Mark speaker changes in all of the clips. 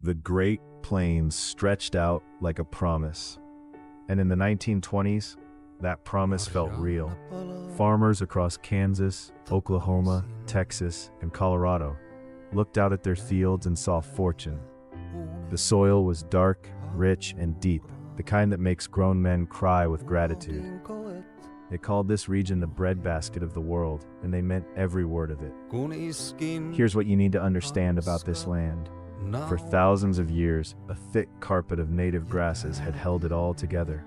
Speaker 1: The Great Plains stretched out like a promise. And in the 1920s, that promise felt real. Farmers across Kansas, Oklahoma, Texas, and Colorado looked out at their fields and saw fortune. The soil was dark, rich, and deep, the kind that makes grown men cry with gratitude. They called this region the breadbasket of the world, and they meant every word of it. Here's what you need to understand about this land. For thousands of years, a thick carpet of native grasses had held it all together.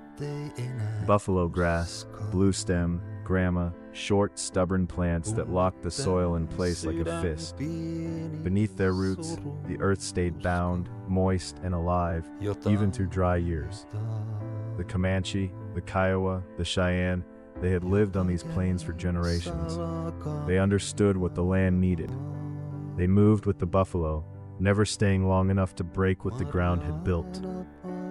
Speaker 1: Buffalo grass, blue stem, grama, short, stubborn plants that locked the soil in place like a fist. Beneath their roots, the earth stayed bound, moist, and alive, even through dry years. The Comanche, the Kiowa, the Cheyenne, they had lived on these plains for generations. They understood what the land needed. They moved with the buffalo, never staying long enough to break what the ground had built.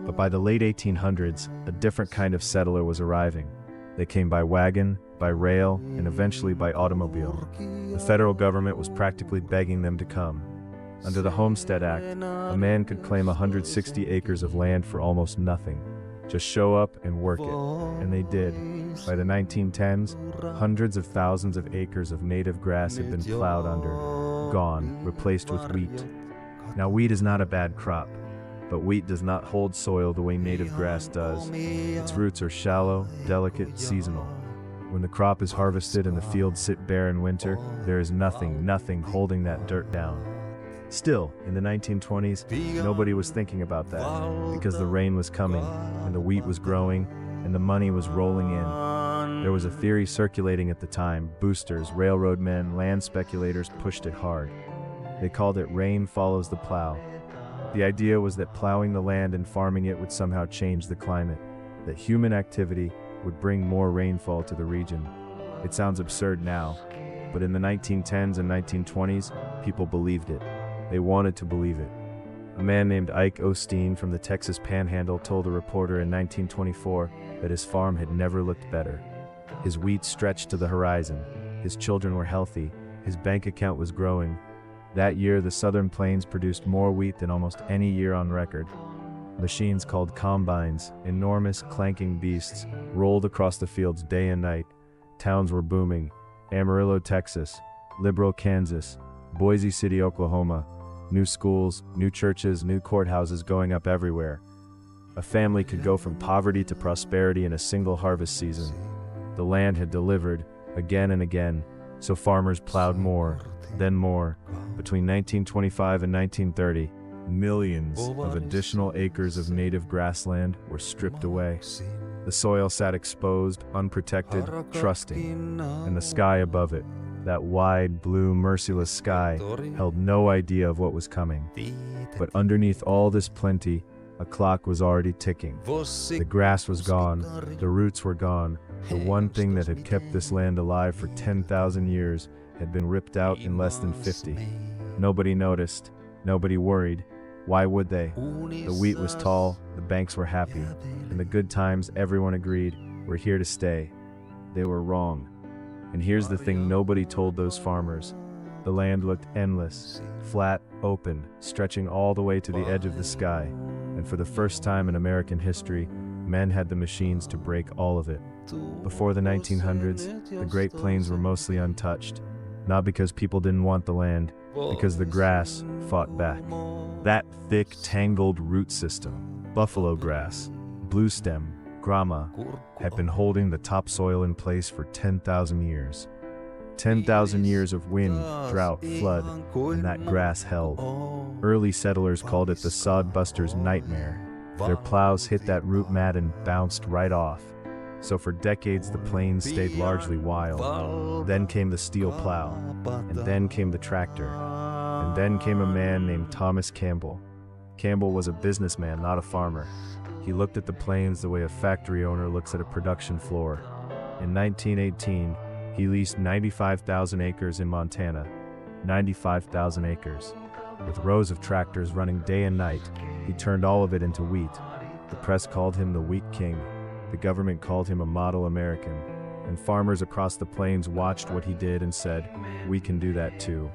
Speaker 1: But by the late 1800s, a different kind of settler was arriving. They came by wagon, by rail, and eventually by automobile. The federal government was practically begging them to come. Under the Homestead Act, a man could claim 160 acres of land for almost nothing. Just show up and work it. And they did. By the 1910s, hundreds of thousands of acres of native grass had been plowed under, gone, replaced with wheat. Now, wheat is not a bad crop, but wheat does not hold soil the way native grass does. Its roots are shallow, delicate, seasonal. When the crop is harvested and the fields sit bare in winter, there is nothing holding that dirt down. Still, in the 1920s, nobody was thinking about that, because the rain was coming, and the wheat was growing, and the money was rolling in. There was a theory circulating at the time. Boosters, railroad men, land speculators pushed it hard. They called it rain follows the plow. The idea was that plowing the land and farming it would somehow change the climate, that human activity would bring more rainfall to the region. It sounds absurd now, but in the 1910s and 1920s, people believed it. They wanted to believe it. A man named Ike Osteen from the Texas Panhandle told a reporter in 1924 that his farm had never looked better. His wheat stretched to the horizon. His children were healthy. His bank account was growing. That year, the Southern Plains produced more wheat than almost any year on record. Machines called combines, enormous clanking beasts, rolled across the fields day and night. Towns were booming. Amarillo, Texas, Liberal, Kansas, Boise City, Oklahoma. New schools, new churches, new courthouses going up everywhere. A family could go from poverty to prosperity in a single harvest season. The land had delivered, again and again, so farmers plowed more, then more. Between 1925 and 1930, millions of additional acres of native grassland were stripped away. The soil sat exposed, unprotected, trusting, and the sky above it, that wide, blue, merciless sky, held no idea of what was coming. But underneath all this plenty, a clock was already ticking. The grass was gone, the roots were gone. The one thing that had kept this land alive for 10,000 years had been ripped out in less than 50. Nobody noticed, nobody worried. Why would they? The wheat was tall, the banks were happy. In the good times, everyone agreed, we're here to stay. They were wrong. And here's the thing nobody told those farmers. The land looked endless, flat, open, stretching all the way to the edge of the sky. And for the first time in American history, men had the machines to break all of it. Before the 1900s, the Great Plains were mostly untouched. Not because people didn't want the land, because the grass fought back. That thick, tangled root system, buffalo grass, blue stem, grama, had been holding the topsoil in place for 10,000 years. 10,000 years of wind, drought, flood, and that grass held. Early settlers called it the sodbuster's nightmare. Their plows hit that root mat and bounced right off. So for decades the plains stayed largely wild. Then came the steel plow, and then came the tractor, and then came a man named Thomas Campbell. Campbell was a businessman, not a farmer. He looked at the plains the way a factory owner looks at a production floor. In 1918, he leased 95,000 acres in Montana. 95,000 acres. With rows of tractors running day and night, he turned all of it into wheat. The press called him the Wheat King. The government called him a model American. And farmers across the plains watched what he did and said, we can do that too.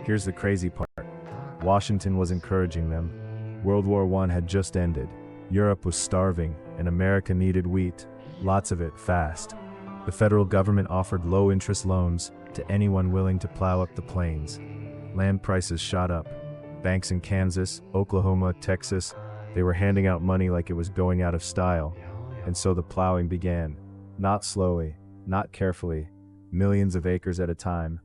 Speaker 1: Here's the crazy part. Washington was encouraging them. World War I had just ended. Europe was starving, and America needed wheat, lots of it, fast. The federal government offered low-interest loans to anyone willing to plow up the plains. Land prices shot up. Banks in Kansas, Oklahoma, Texas, they were handing out money like it was going out of style. And so the plowing began. Not slowly, not carefully, millions of acres at a time.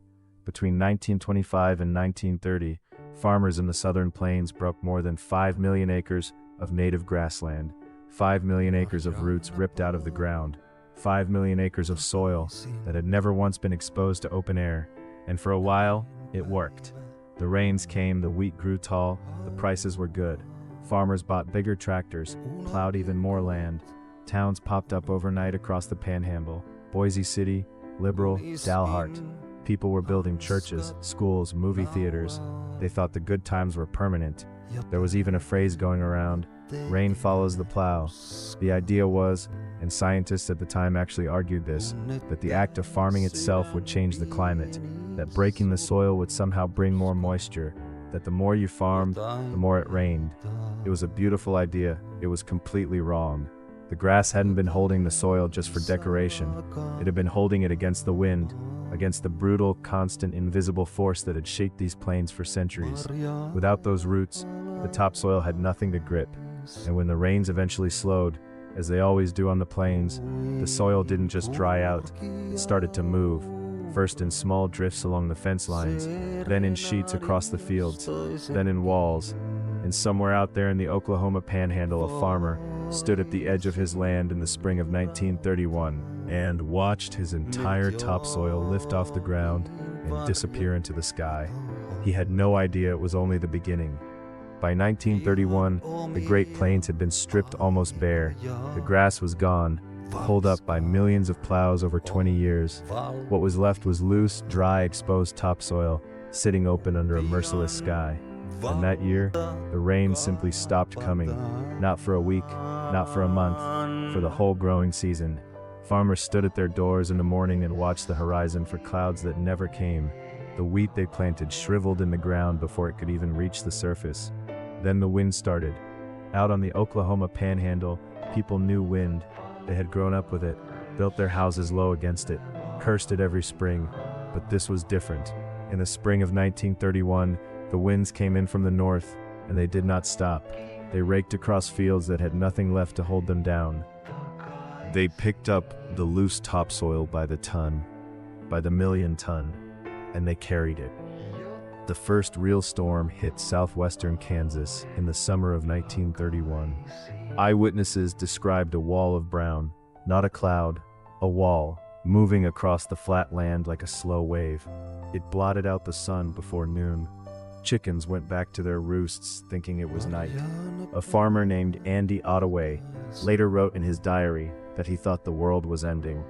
Speaker 1: Between 1925 and 1930, farmers in the southern plains broke more than 5 million acres of native grassland, 5 million acres of roots ripped out of the ground, 5 million acres of soil that had never once been exposed to open air. And for a while, it worked. The rains came, the wheat grew tall, the prices were good. Farmers bought bigger tractors, plowed even more land. Towns popped up overnight across the Panhandle: Boise City, Liberal, Dalhart. People were building churches, schools, movie theaters. They thought the good times were permanent. There was even a phrase going around: rain follows the plow. The idea was, and scientists at the time actually argued this, that the act of farming itself would change the climate, that breaking the soil would somehow bring more moisture, that the more you farmed, the more it rained. It was a beautiful idea. It was completely wrong. The grass hadn't been holding the soil just for decoration. It had been holding it against the wind, against the brutal, constant, invisible force that had shaped these plains for centuries. Without those roots, the topsoil had nothing to grip. And when the rains eventually slowed, as they always do on the plains, the soil didn't just dry out, it started to move. First in small drifts along the fence lines, then in sheets across the fields, then in walls. And somewhere out there in the Oklahoma Panhandle, a farmer stood at the edge of his land in the spring of 1931 and watched his entire topsoil lift off the ground and disappear into the sky. He had no idea it was only the beginning. By 1931, the Great Plains had been stripped almost bare. The grass was gone, pulled up by millions of plows over 20 years. What was left was loose, dry, exposed topsoil, sitting open under a merciless sky. And that year, the rain simply stopped coming. Not for a week, not for a month, for the whole growing season. Farmers stood at their doors in the morning and watched the horizon for clouds that never came. The wheat they planted shriveled in the ground before it could even reach the surface. Then the wind started. Out on the Oklahoma Panhandle, people knew wind. They had grown up with it, built their houses low against it, cursed it every spring. But this was different. In the spring of 1931, the winds came in from the north, and they did not stop. They raked across fields that had nothing left to hold them down. They picked up the loose topsoil by the ton, by the million ton, and they carried it. The first real storm hit southwestern Kansas in the summer of 1931. Eyewitnesses described a wall of brown, not a cloud, a wall, moving across the flat land like a slow wave. It blotted out the sun before noon. Chickens went back to their roosts thinking it was night. A farmer named Andy Ottaway later wrote in his diary that he thought the world was ending.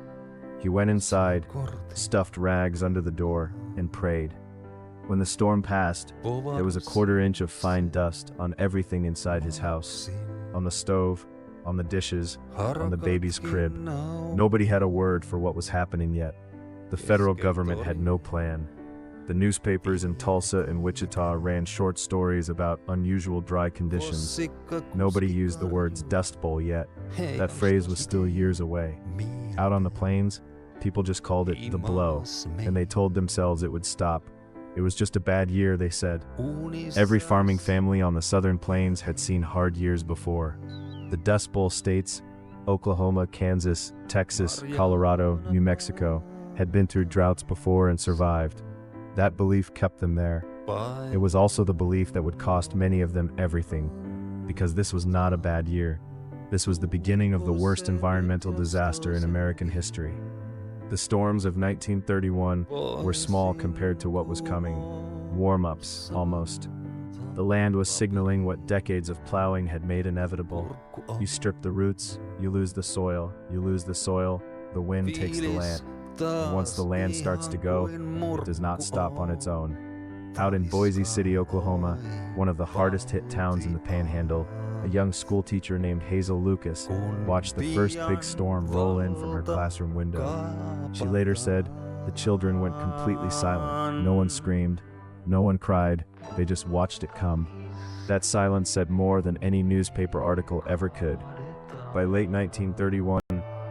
Speaker 1: He went inside, stuffed rags under the door, and prayed. When the storm passed, there was a 1/4 inch of fine dust on everything inside his house. On the stove, on the dishes, on the baby's crib. Nobody had a word for what was happening yet. The federal government had no plan. The newspapers in Tulsa and Wichita ran short stories about unusual dry conditions. Nobody used the words Dust Bowl yet. That phrase was still years away. Out on the plains, people just called it the blow, and they told themselves it would stop. It was just a bad year, they said. Every farming family on the southern plains had seen hard years before. The Dust Bowl states, Oklahoma, Kansas, Texas, Colorado, New Mexico, had been through droughts before and survived. That belief kept them there. It was also the belief that would cost many of them everything, because this was not a bad year. This was the beginning of the worst environmental disaster in American history. The storms of 1931 were small compared to what was coming. Warm-ups, almost. The land was signaling what decades of plowing had made inevitable. You strip the roots, you lose the soil. You lose the soil, the wind takes the land. And once the land starts to go, it does not stop on its own. Out in Boise City, Oklahoma, one of the hardest hit towns in the Panhandle, a young schoolteacher named Hazel Lucas watched the first big storm roll in from her classroom window. She later said, the children went completely silent. No one screamed, no one cried, they just watched it come. That silence said more than any newspaper article ever could. By late 1931,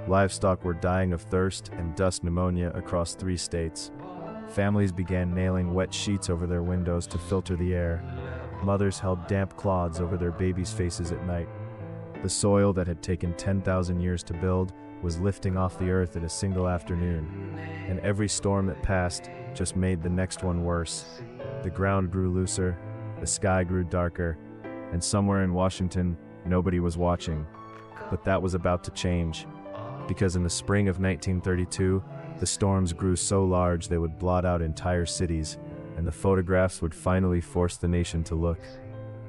Speaker 1: livestock were dying of thirst and dust pneumonia across 3 states. Families began nailing wet sheets over their windows to filter the air. Mothers held damp cloths over their babies' faces at night. The soil that had taken 10,000 years to build was lifting off the earth at a single afternoon, and every storm that passed just made the next one worse. The ground grew looser, the sky grew darker, and somewhere in Washington, nobody was watching. But that was about to change, because in the spring of 1932, the storms grew so large they would blot out entire cities, and the photographs would finally force the nation to look.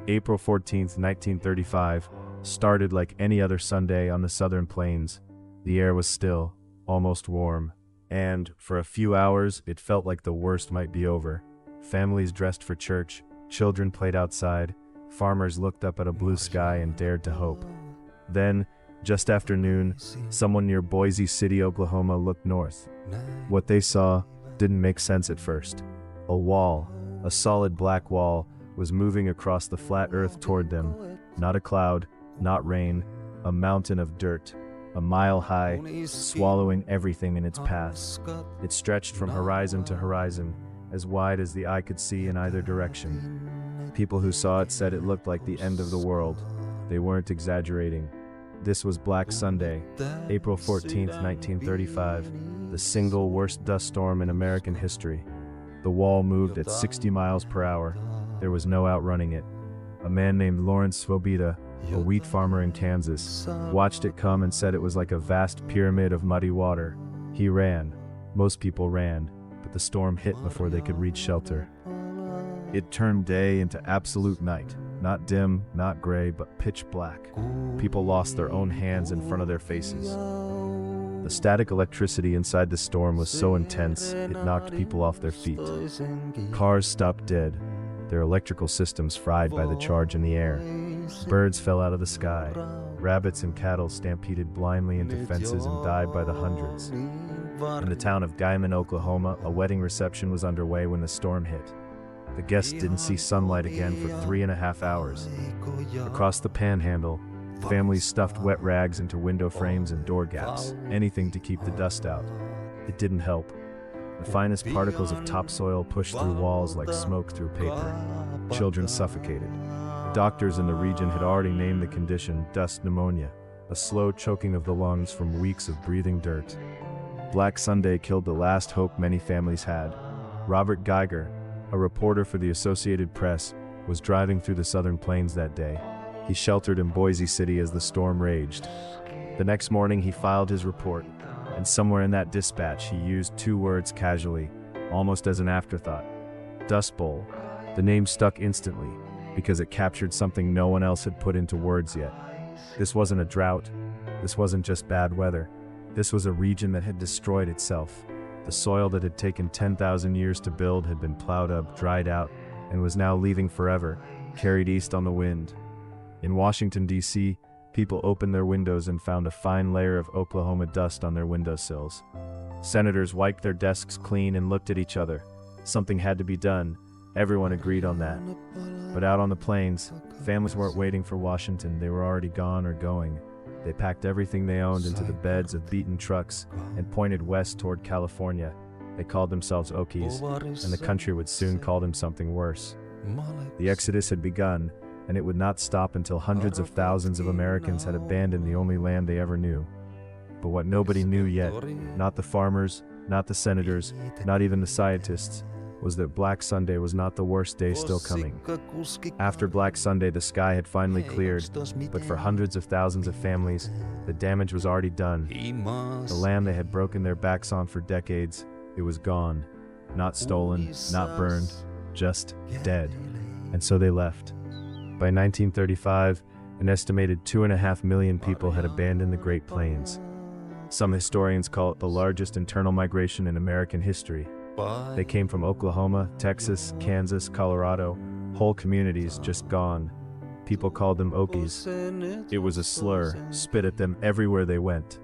Speaker 1: April 14, 1935, started like any other Sunday on the southern plains. The air was still, almost warm, and, for a few hours, it felt like the worst might be over. Families dressed for church, children played outside, farmers looked up at a blue sky and dared to hope. Then, just after noon, someone near Boise City, Oklahoma looked north. What they saw didn't make sense at first. A wall, a solid black wall, was moving across the flat earth toward them. Not a cloud, not rain, a mountain of dirt, a mile high, swallowing everything in its path. It stretched from horizon to horizon, as wide as the eye could see in either direction. People who saw it said it looked like the end of the world. They weren't exaggerating. This was Black Sunday, April 14, 1935, the single worst dust storm in American history. The wall moved at 60 miles per hour. There was no outrunning it. A man named Lawrence Svobida, a wheat farmer in Kansas, watched it come and said it was like a vast pyramid of muddy water. He ran. Most people ran, but the storm hit before they could reach shelter. It turned day into absolute night. Not dim, not gray, but pitch black. People lost their own hands in front of their faces. The static electricity inside the storm was so intense, it knocked people off their feet. Cars stopped dead, their electrical systems fried by the charge in the air. Birds fell out of the sky. Rabbits and cattle stampeded blindly into fences and died by the hundreds. In the town of Guyman, Oklahoma, a wedding reception was underway when the storm hit. The guests didn't see sunlight again for 3.5 hours. Across the Panhandle, families stuffed wet rags into window frames and door gaps, anything to keep the dust out. It didn't help. The finest particles of topsoil pushed through walls like smoke through paper. Children suffocated. Doctors in the region had already named the condition dust pneumonia, a slow choking of the lungs from weeks of breathing dirt. Black Sunday killed the last hope many families had. Robert Geiger, a reporter for the Associated Press, was driving through the southern plains that day. He sheltered in Boise City as the storm raged. The next morning he filed his report, and somewhere in that dispatch he used 2 words casually, almost as an afterthought. Dust Bowl. The name stuck instantly, because it captured something no one else had put into words yet. This wasn't a drought. This wasn't just bad weather. This was a region that had destroyed itself. The soil that had taken 10,000 years to build had been plowed up, dried out, and was now leaving forever, carried east on the wind. In Washington, D.C., people opened their windows and found a fine layer of Oklahoma dust on their windowsills. Senators wiped their desks clean and looked at each other. Something had to be done. Everyone agreed on that. But out on the plains, families weren't waiting for Washington. They were already gone or going. They packed everything they owned into the beds of beaten trucks and pointed west toward California. They called themselves Okies, and the country would soon call them something worse. The exodus had begun, and it would not stop until hundreds of thousands of Americans had abandoned the only land they ever knew. But what nobody knew yet, not the farmers, not the senators, not even the scientists, was that Black Sunday was not the worst day still coming. After Black Sunday, the sky had finally cleared, but for hundreds of thousands of families, the damage was already done. The land they had broken their backs on for decades, it was gone. Not stolen, not burned, just dead. And so they left. By 1935, an estimated 2.5 million people had abandoned the Great Plains. Some historians call it the largest internal migration in American history. They came from Oklahoma, Texas, Kansas, Colorado, whole communities just gone. People called them Okies. It was a slur, spit at them everywhere they went.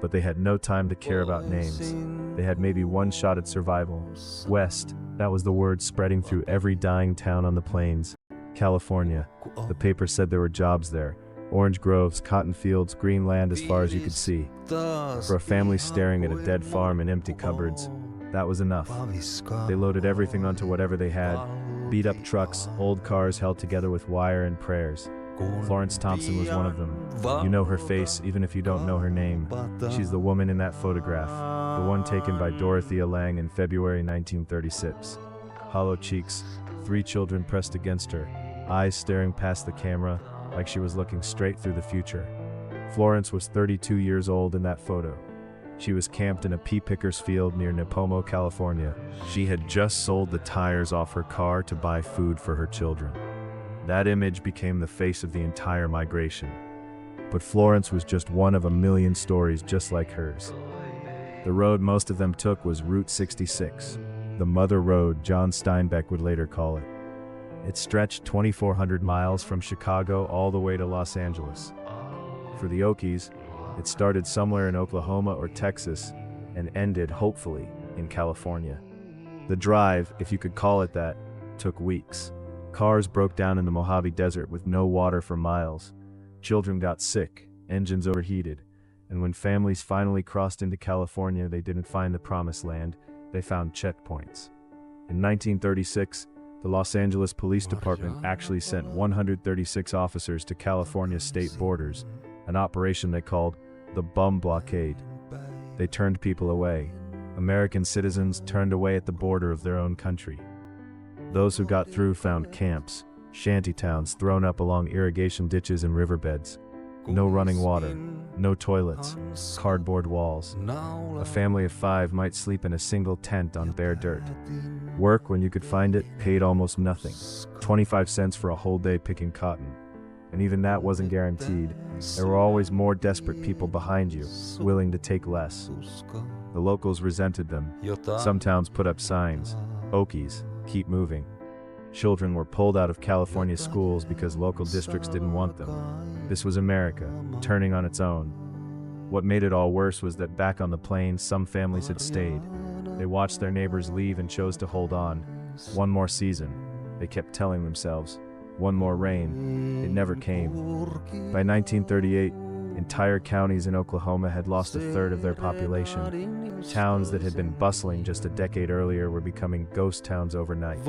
Speaker 1: But they had no time to care about names. They had maybe one shot at survival. West, that was the word spreading through every dying town on the plains. California. The paper said there were jobs there. Orange groves, cotton fields, green land as far as you could see. For a family staring at a dead farm and empty cupboards, that was enough. They loaded everything onto whatever they had. Beat-up trucks, old cars held together with wire and prayers. Florence Thompson was one of them. You know her face, even if you don't know her name. She's the woman in that photograph, the one taken by Dorothea Lange in February 1936. Hollow cheeks, 3 children pressed against her, eyes staring past the camera like she was looking straight through the future. Florence was 32 years old in that photo. She was camped in a pea picker's field near Pneumonia, California. She had just sold the tires off her car to buy food for her children. That image became the face of the entire migration. But Florence was just one of a million stories just like hers. The road most of them took was Route 66, the Mother Road, John Steinbeck would later call it. It stretched 2,400 miles from Chicago all the way to Los Angeles. For the Okies, it started somewhere in Oklahoma or Texas and ended, hopefully, in California. The drive, if you could call it that, took weeks. Cars broke down in the Mojave Desert with no water for miles. Children got sick, engines overheated, and when families finally crossed into California, they didn't find the promised land, they found checkpoints. In 1936, the Los Angeles Police Department actually sent 136 officers to California's state borders, an operation they called the Bum Blockade. They turned people away. American citizens turned away at the border of their own country. Those who got through found camps, shantytowns thrown up along irrigation ditches and riverbeds. No running water, no toilets, cardboard walls. A family of 5 might sleep in a single tent on bare dirt. Work, when you could find it, paid almost nothing. 25 cents for a whole day picking cotton. And even that wasn't guaranteed. There were always more desperate people behind you, willing to take less. The locals resented them. Some towns put up signs, "Okies, keep moving." Children were pulled out of California schools because local districts didn't want them. This was America, turning on its own. What made it all worse was that back on the plains, some families had stayed. They watched their neighbors leave and chose to hold on. One more season, they kept telling themselves. One more rain. It never came. By 1938, entire counties in Oklahoma had lost a third of their population. Towns that had been bustling just a decade earlier were becoming ghost towns overnight.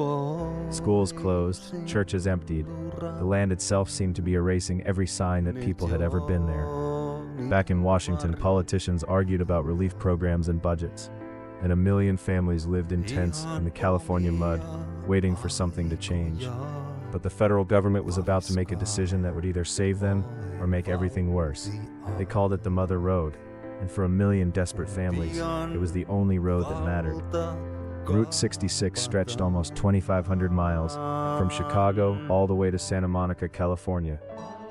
Speaker 1: Schools closed, churches emptied. The land itself seemed to be erasing every sign that people had ever been there. Back in Washington, politicians argued about relief programs and budgets, and a million families lived in tents in the California mud, waiting for something to change. But the federal government was about to make a decision that would either save them or make everything worse. They called it the Mother Road, and for a million desperate families, it was the only road that mattered. Route 66 stretched almost 2,500 miles, from Chicago all the way to Santa Monica, California.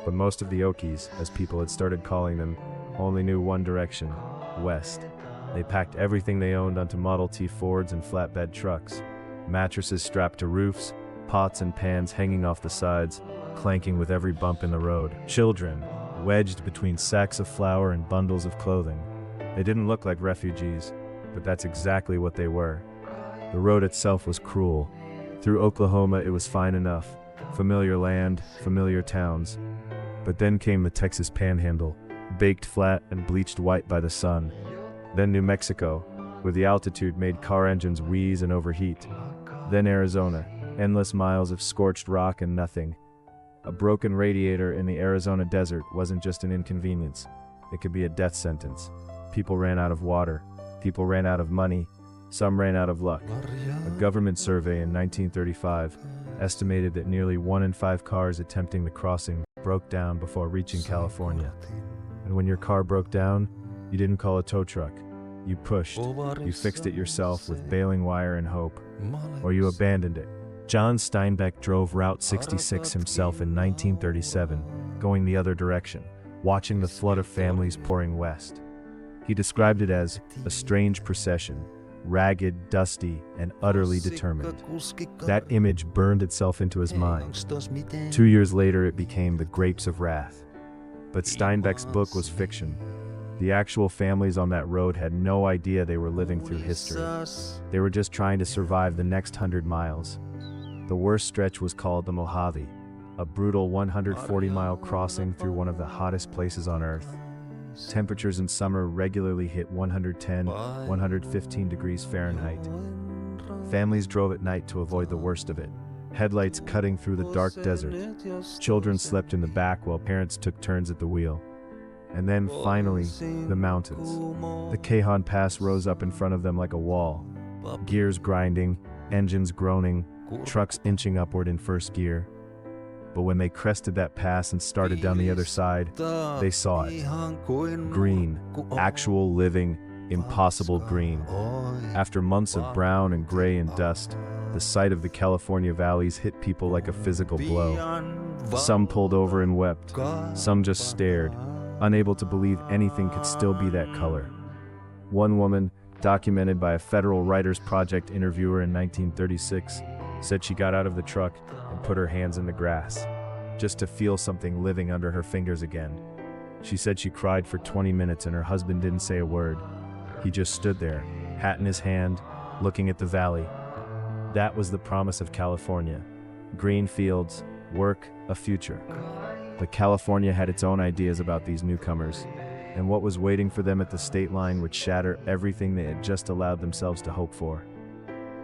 Speaker 1: But most of the Okies, as people had started calling them, only knew one direction, west. They packed everything they owned onto Model T Fords and flatbed trucks, mattresses strapped to roofs, pots and pans hanging off the sides, clanking with every bump in the road. Children, wedged between sacks of flour and bundles of clothing. They didn't look like refugees, but that's exactly what they were. The road itself was cruel. Through Oklahoma it was fine enough. Familiar land, familiar towns. But then came the Texas Panhandle, baked flat and bleached white by the sun. Then New Mexico, where the altitude made car engines wheeze and overheat. Then Arizona. Endless miles of scorched rock and nothing. A broken radiator in the Arizona desert wasn't just an inconvenience. It could be a death sentence. People ran out of water. People ran out of money. Some ran out of luck. A government survey in 1935 estimated that nearly 1 in 5 cars attempting the crossing broke down before reaching California. And when your car broke down, you didn't call a tow truck. You pushed. You fixed it yourself with baling wire and hope. Or you abandoned it. John Steinbeck drove Route 66 himself in 1937, going the other direction, watching the flood of families pouring west. He described it as a strange procession, ragged, dusty, and utterly determined. That image burned itself into his mind. 2 years later, it became The Grapes of Wrath. But Steinbeck's book was fiction. The actual families on that road had no idea they were living through history. They were just trying to survive the next 100 miles. The worst stretch was called the Mojave, a brutal 140-mile crossing through one of the hottest places on Earth. Temperatures in summer regularly hit 110, 115 degrees Fahrenheit. Families drove at night to avoid the worst of it, headlights cutting through the dark desert. Children slept in the back while parents took turns at the wheel. And then, finally, the mountains. The Cajon Pass rose up in front of them like a wall. Gears grinding, engines groaning, trucks inching upward in first gear. But when they crested that pass and started down the other side, they saw it. Green, actual living, impossible green. After months of brown and gray and dust, the sight of the California valleys hit people like a physical blow. Some pulled over and wept. Some just stared, unable to believe anything could still be that color. One woman, documented by a Federal Writers Project interviewer in 1936, said she got out of the truck and put her hands in the grass, just to feel something living under her fingers again. She said she cried for 20 minutes and her husband didn't say a word. He just stood there, hat in his hand, looking at the valley. That was the promise of California. Green fields, work, a future. But California had its own ideas about these newcomers, and what was waiting for them at the state line would shatter everything they had just allowed themselves to hope for.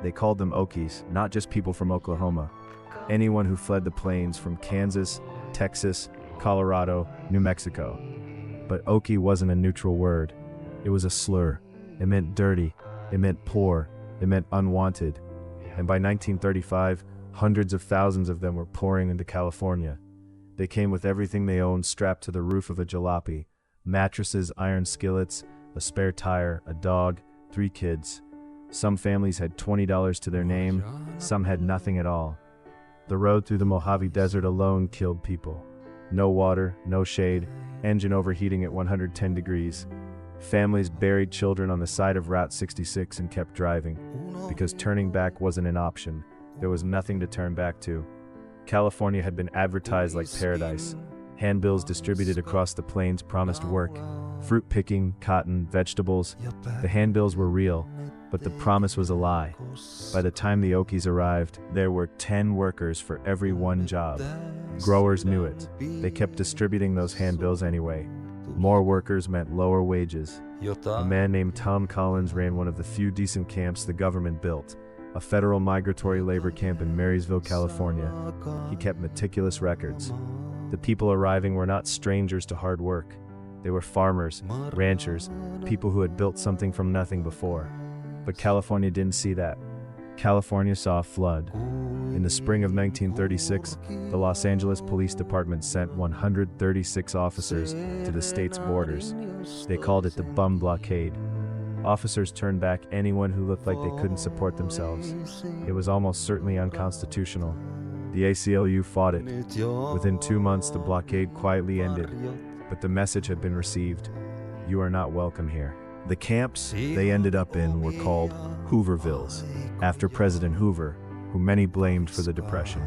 Speaker 1: They called them Okies, not just people from Oklahoma. Anyone who fled the plains from Kansas, Texas, Colorado, New Mexico. But Okie wasn't a neutral word. It was a slur. It meant dirty. It meant poor. It meant unwanted. And by 1935, hundreds of thousands of them were pouring into California. They came with everything they owned strapped to the roof of a jalopy: mattresses, iron skillets, a spare tire, a dog, 3 kids. Some families had $20 to their name, some had nothing at all. The road through the Mojave Desert alone killed people. No water, no shade, engine overheating at 110 degrees. Families buried children on the side of Route 66 and kept driving, because turning back wasn't an option. There was nothing to turn back to. California had been advertised like paradise. Handbills distributed across the plains promised work. Fruit picking, cotton, vegetables. The handbills were real, but the promise was a lie. By the time the Okies arrived, there were 10 workers for every 1 job. Growers knew it. They kept distributing those handbills anyway. More workers meant lower wages. A man named Tom Collins ran one of the few decent camps the government built, a federal migratory labor camp in Marysville, California. He kept meticulous records. The people arriving were not strangers to hard work. They were farmers, ranchers, people who had built something from nothing before. But California didn't see that. California saw a flood. In the spring of 1936, the Los Angeles Police Department sent 136 officers to the state's borders. They called it the Bum Blockade. Officers turned back anyone who looked like they couldn't support themselves. It was almost certainly unconstitutional. The ACLU fought it. Within 2 months, the blockade quietly ended, but the message had been received: you are not welcome here. The camps they ended up in were called Hoovervilles, after President Hoover, who many blamed for the Depression.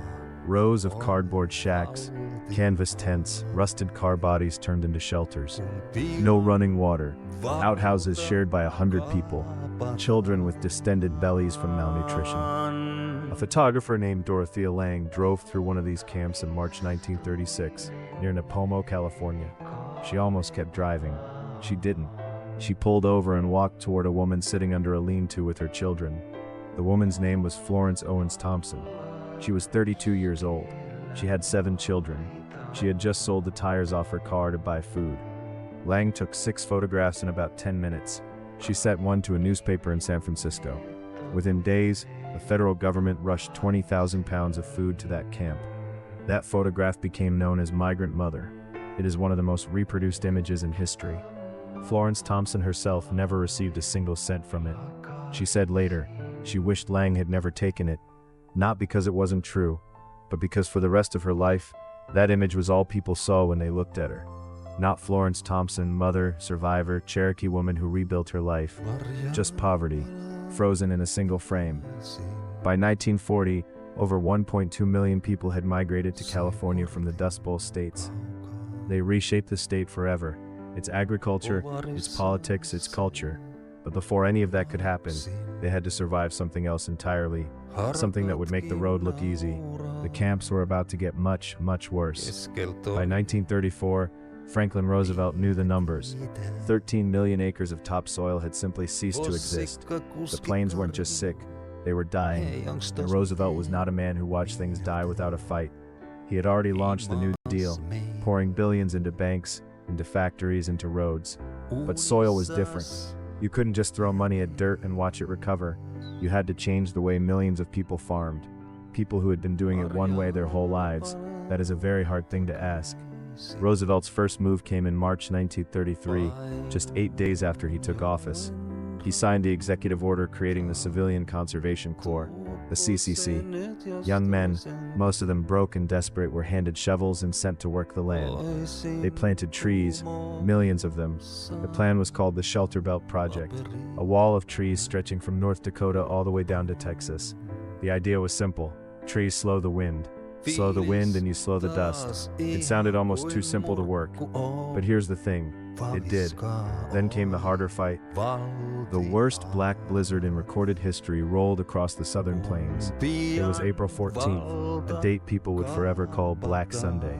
Speaker 1: Rows of cardboard shacks, canvas tents, rusted car bodies turned into shelters. No running water, outhouses shared by 100 people, children with distended bellies from malnutrition. A photographer named Dorothea Lange drove through one of these camps in March 1936, near Nipomo, California. She almost kept driving. She didn't. She pulled over and walked toward a woman sitting under a lean-to with her children. The woman's name was Florence Owens Thompson. She was 32 years old. She had 7 children. She had just sold the tires off her car to buy food. Lang took 6 photographs in about 10 minutes. She sent one to a newspaper in San Francisco. Within days, the federal government rushed 20,000 pounds of food to that camp. That photograph became known as Migrant Mother. It is one of the most reproduced images in history. Florence Thompson herself never received a single cent from it. She said later, she wished Lang had never taken it, not because it wasn't true, but because for the rest of her life, that image was all people saw when they looked at her. Not Florence Thompson, mother, survivor, Cherokee woman who rebuilt her life, just poverty, frozen in a single frame. By 1940, over 1.2 million people had migrated to California from the Dust Bowl states. They reshaped the state forever. Its agriculture, its politics, its culture. But before any of that could happen, they had to survive something else entirely, something that would make the road look easy, the The camps were about to get much, much worse. By 1934, Franklin Roosevelt knew the numbers. 13 million acres of topsoil had simply ceased to exist. The plains weren't just sick, they were dying. And Roosevelt was not a man who watched things die without a fight. He had already launched the New Deal, pouring billions into banks, into factories, into roads. But soil was different. You couldn't just throw money at dirt and watch it recover. You had to change the way millions of people farmed. People who had been doing it one way their whole lives. That is a very hard thing to ask. Roosevelt's first move came in March 1933, just 8 days after he took office. He signed the executive order creating the Civilian Conservation Corps, the CCC. Young men, most of them broke and desperate, were handed shovels and sent to work the land. They planted trees, millions of them. The plan was called the Shelter Belt Project, a wall of trees stretching from North Dakota all the way down to Texas. The idea was simple. Trees slow the wind. Slow the wind and you slow the dust. It sounded almost too simple to work. But here's the thing, it did. Then came the harder fight. The worst black blizzard in recorded history rolled across the southern plains. It was April 14th, a date people would forever call Black Sunday.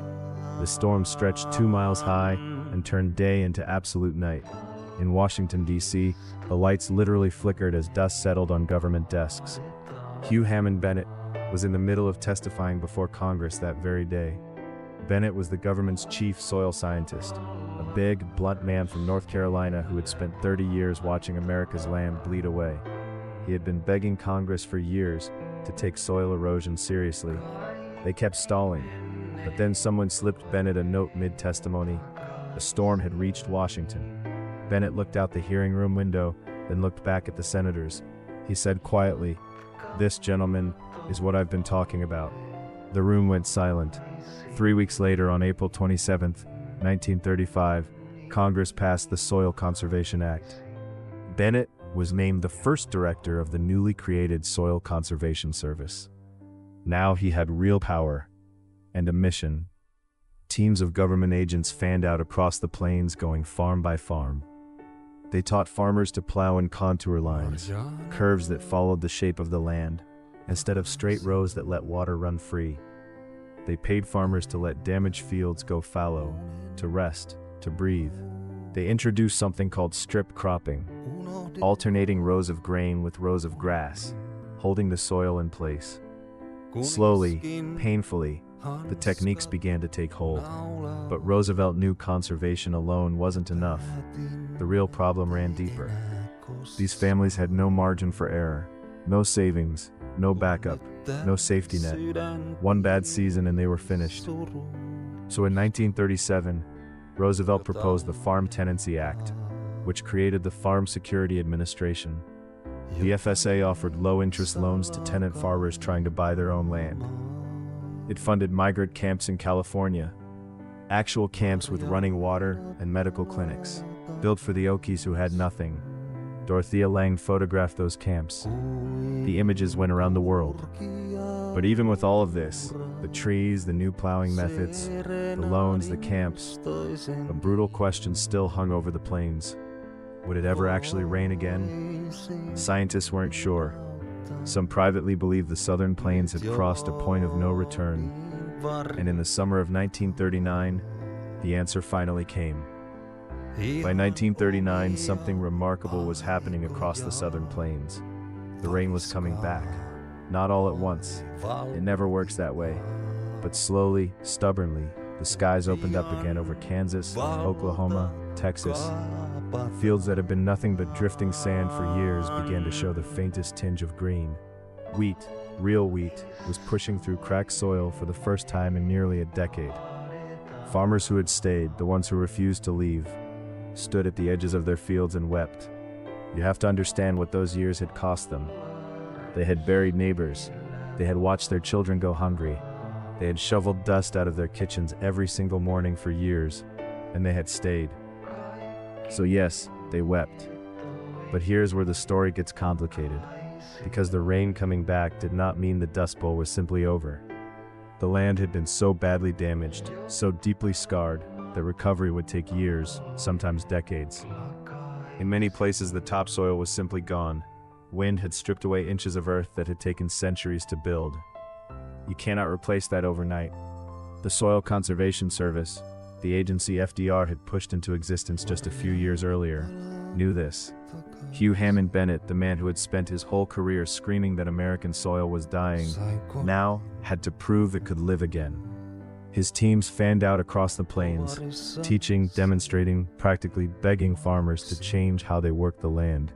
Speaker 1: The storm stretched 2 miles high and turned day into absolute night. In Washington, D.C., the lights literally flickered as dust settled on government desks. Hugh Hammond Bennett was in the middle of testifying before Congress that very day. Bennett was the government's chief soil scientist, a big, blunt man from North Carolina who had spent 30 years watching America's land bleed away. He had been begging Congress for years to take soil erosion seriously. They kept stalling, but then someone slipped Bennett a note mid-testimony. The storm had reached Washington. Bennett looked out the hearing room window, then looked back at the senators. He said quietly, "This, gentlemen, is what I've been talking about." The room went silent. 3 weeks later, on April 27, 1935, Congress passed the Soil Conservation Act. Bennett was named the first director of the newly created Soil Conservation Service. Now he had real power and a mission. Teams of government agents fanned out across the plains, going farm by farm. They taught farmers to plow in contour lines, curves that followed the shape of the land, instead of straight rows that let water run free. They paid farmers to let damaged fields go fallow, to rest, to breathe. They introduced something called strip cropping, alternating rows of grain with rows of grass, holding the soil in place. Slowly, painfully, the techniques began to take hold. But Roosevelt knew conservation alone wasn't enough. The real problem ran deeper. These families had no margin for error, no savings, no backup, no safety net. One bad season and they were finished. So in 1937, Roosevelt proposed the Farm Tenancy Act, which created the Farm Security Administration. The FSA offered low-interest loans to tenant farmers trying to buy their own land. It funded migrant camps in California, actual camps with running water and medical clinics, built for the Okies who had nothing. Dorothea Lange photographed those camps. The images went around the world. But even with all of this, the trees, the new plowing methods, the loans, the camps, a brutal question still hung over the plains. Would it ever actually rain again? Scientists weren't sure. Some privately believed the southern plains had crossed a point of no return. And in the summer of 1939, the answer finally came. By 1939, something remarkable was happening across the southern plains. The rain was coming back. Not all at once. It never works that way. But slowly, stubbornly, the skies opened up again over Kansas, Oklahoma, Texas. Fields that had been nothing but drifting sand for years began to show the faintest tinge of green. Wheat, real wheat, was pushing through cracked soil for the first time in nearly a decade. Farmers who had stayed, the ones who refused to leave, stood at the edges of their fields and wept. You have to understand what those years had cost them. They had buried neighbors. They had watched their children go hungry. They had shoveled dust out of their kitchens every single morning for years, and they had stayed. So yes, they wept. But here's where the story gets complicated, because the rain coming back did not mean the Dust Bowl was simply over. The land had been so badly damaged, so deeply scarred, that recovery would take years, sometimes decades. In many places, the topsoil was simply gone. Wind had stripped away inches of earth that had taken centuries to build. You cannot replace that overnight. The Soil Conservation Service, the agency FDR had pushed into existence just a few years earlier, knew this. Hugh Hammond Bennett, the man who had spent his whole career screaming that American soil was dying, now had to prove it could live again. His teams fanned out across the plains, teaching, demonstrating, practically begging farmers to change how they worked the land.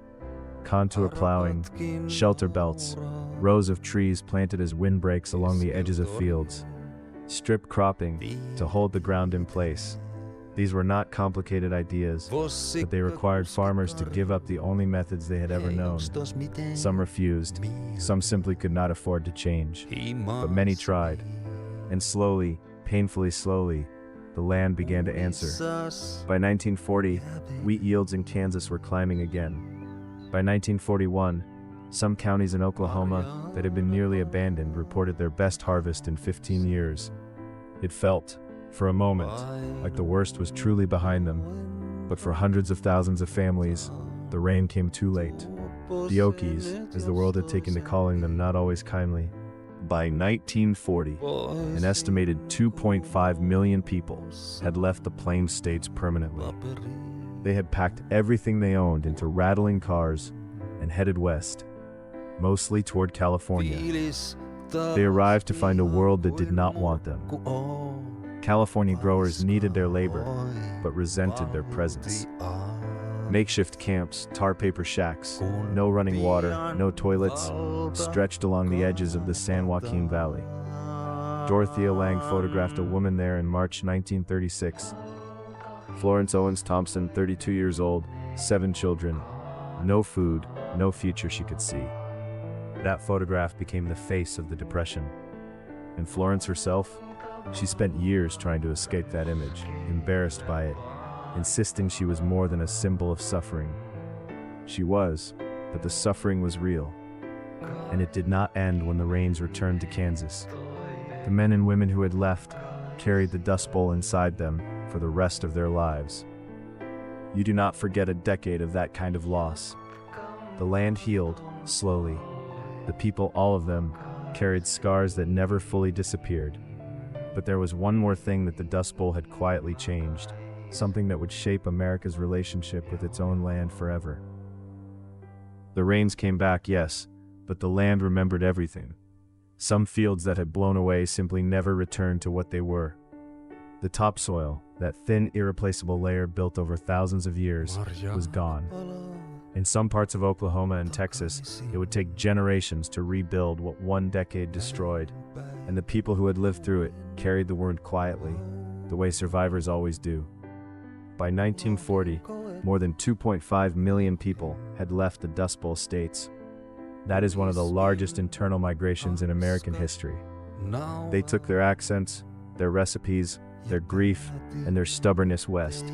Speaker 1: Contour plowing, shelter belts, rows of trees planted as windbreaks along the edges of fields, strip cropping to hold the ground in place. These were not complicated ideas, but they required farmers to give up the only methods they had ever known. Some refused, some simply could not afford to change, but many tried. And slowly, painfully slowly, the land began to answer. By 1940, wheat yields in Kansas were climbing again. By 1941, some counties in Oklahoma that had been nearly abandoned reported their best harvest in 15 years. It felt, for a moment, like the worst was truly behind them. But for hundreds of thousands of families, the rain came too late. The Okies, as the world had taken to calling them not always kindly. By 1940, an estimated 2.5 million people had left the Plains states permanently. They had packed everything they owned into rattling cars and headed west, mostly toward California. They arrived to find a world that did not want them. California growers needed their labor, but resented their presence. Makeshift camps, tar paper shacks, no running water, no toilets, stretched along the edges of the San Joaquin Valley. Dorothea Lange photographed a woman there in March 1936. Florence Owens Thompson, 32 years old, 7 children, no food, no future she could see. That photograph became the face of the Depression. And Florence herself, she spent years trying to escape that image, embarrassed by it, insisting she was more than a symbol of suffering. She was, but the suffering was real. And it did not end when the rains returned to Kansas. The men and women who had left carried the Dust Bowl inside them for the rest of their lives. You do not forget a decade of that kind of loss. The land healed, slowly. The people, all of them, carried scars that never fully disappeared. But there was one more thing that the Dust Bowl had quietly changed, something that would shape America's relationship with its own land forever. The rains came back, yes, but the land remembered everything. Some fields that had blown away simply never returned to what they were. The topsoil, that thin, irreplaceable layer built over thousands of years, was gone. In some parts of Oklahoma and Texas, it would take generations to rebuild what one decade destroyed, and the people who had lived through it carried the wound quietly, the way survivors always do. By 1940, more than 2.5 million people had left the Dust Bowl states. That is one of the largest internal migrations in American history. They took their accents, their recipes, their grief, and their stubbornness west.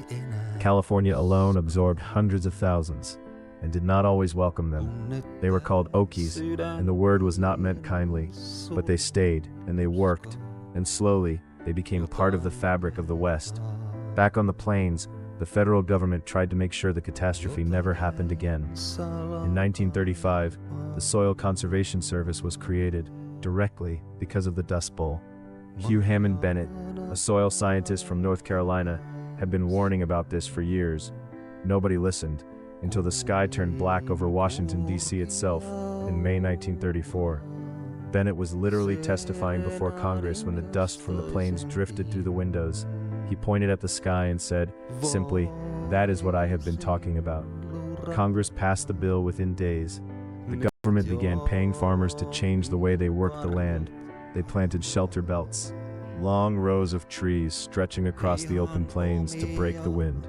Speaker 1: California alone absorbed hundreds of thousands, and did not always welcome them. They were called Okies, and the word was not meant kindly, but they stayed, and they worked, and slowly, they became part of the fabric of the West. Back on the plains, the federal government tried to make sure the catastrophe never happened again. In 1935, the Soil Conservation Service was created, directly because of the Dust Bowl. Hugh Hammond Bennett, a soil scientist from North Carolina, had been warning about this for years. Nobody listened, until the sky turned black over Washington, D.C. itself, in May 1934. Bennett was literally testifying before Congress when the dust from the plains drifted through the windows. He pointed at the sky and said, simply, "That is what I have been talking about." Congress passed the bill within days. The government began paying farmers to change the way they worked the land. They planted shelter belts, long rows of trees stretching across the open plains to break the wind.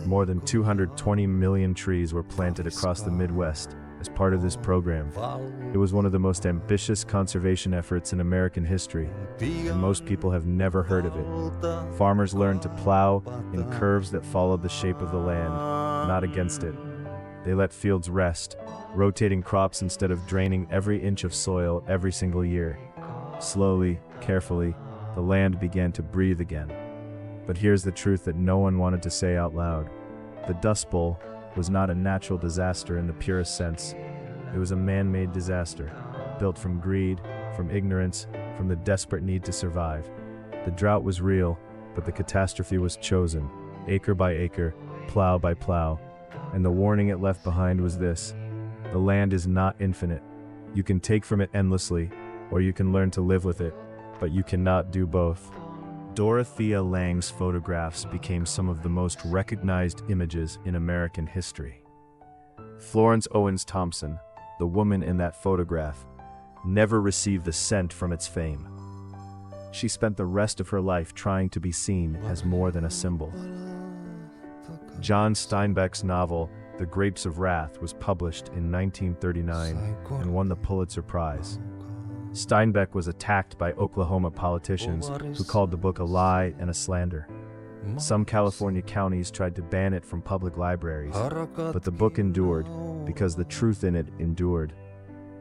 Speaker 1: More than 220 million trees were planted across the Midwest as part of this program. It was one of the most ambitious conservation efforts in American history, and most people have never heard of it. Farmers learned to plow in curves that followed the shape of the land, not against it. They let fields rest, rotating crops instead of draining every inch of soil every single year. Slowly, carefully, the land began to breathe again. But here's the truth that no one wanted to say out loud. The Dust Bowl was not a natural disaster in the purest sense. It was a man-made disaster, built from greed, from ignorance, from the desperate need to survive. The drought was real, but the catastrophe was chosen, acre by acre, plow by plow. And the warning it left behind was this: the land is not infinite. You can take from it endlessly, or you can learn to live with it, but you cannot do both. Dorothea Lange's photographs became some of the most recognized images in American history. Florence Owens Thompson, the woman in that photograph, never received the cent from its fame. She spent the rest of her life trying to be seen as more than a symbol. John Steinbeck's novel, The Grapes of Wrath, was published in 1939 and won the Pulitzer Prize. Steinbeck was attacked by Oklahoma politicians who called the book a lie and a slander. Some California counties tried to ban it from public libraries, but the book endured because the truth in it endured.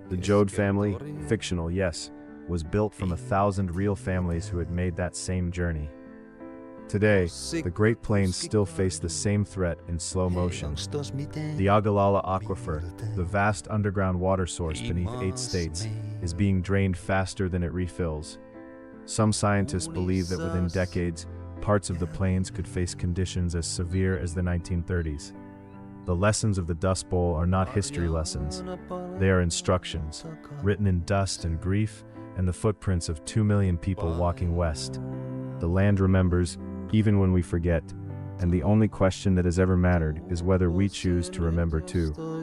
Speaker 1: The Joad family, fictional, yes, was built from 1,000 real families who had made that same journey. Today, the Great Plains still face the same threat in slow motion. The Ogallala Aquifer, the vast underground water source beneath 8 states, is being drained faster than it refills. Some scientists believe that within decades, parts of the plains could face conditions as severe as the 1930s. The lessons of the Dust Bowl are not history lessons. They are instructions, written in dust and grief, and the footprints of 2 million people walking west. The land remembers, even when we forget, and the only question that has ever mattered is whether we choose to remember too.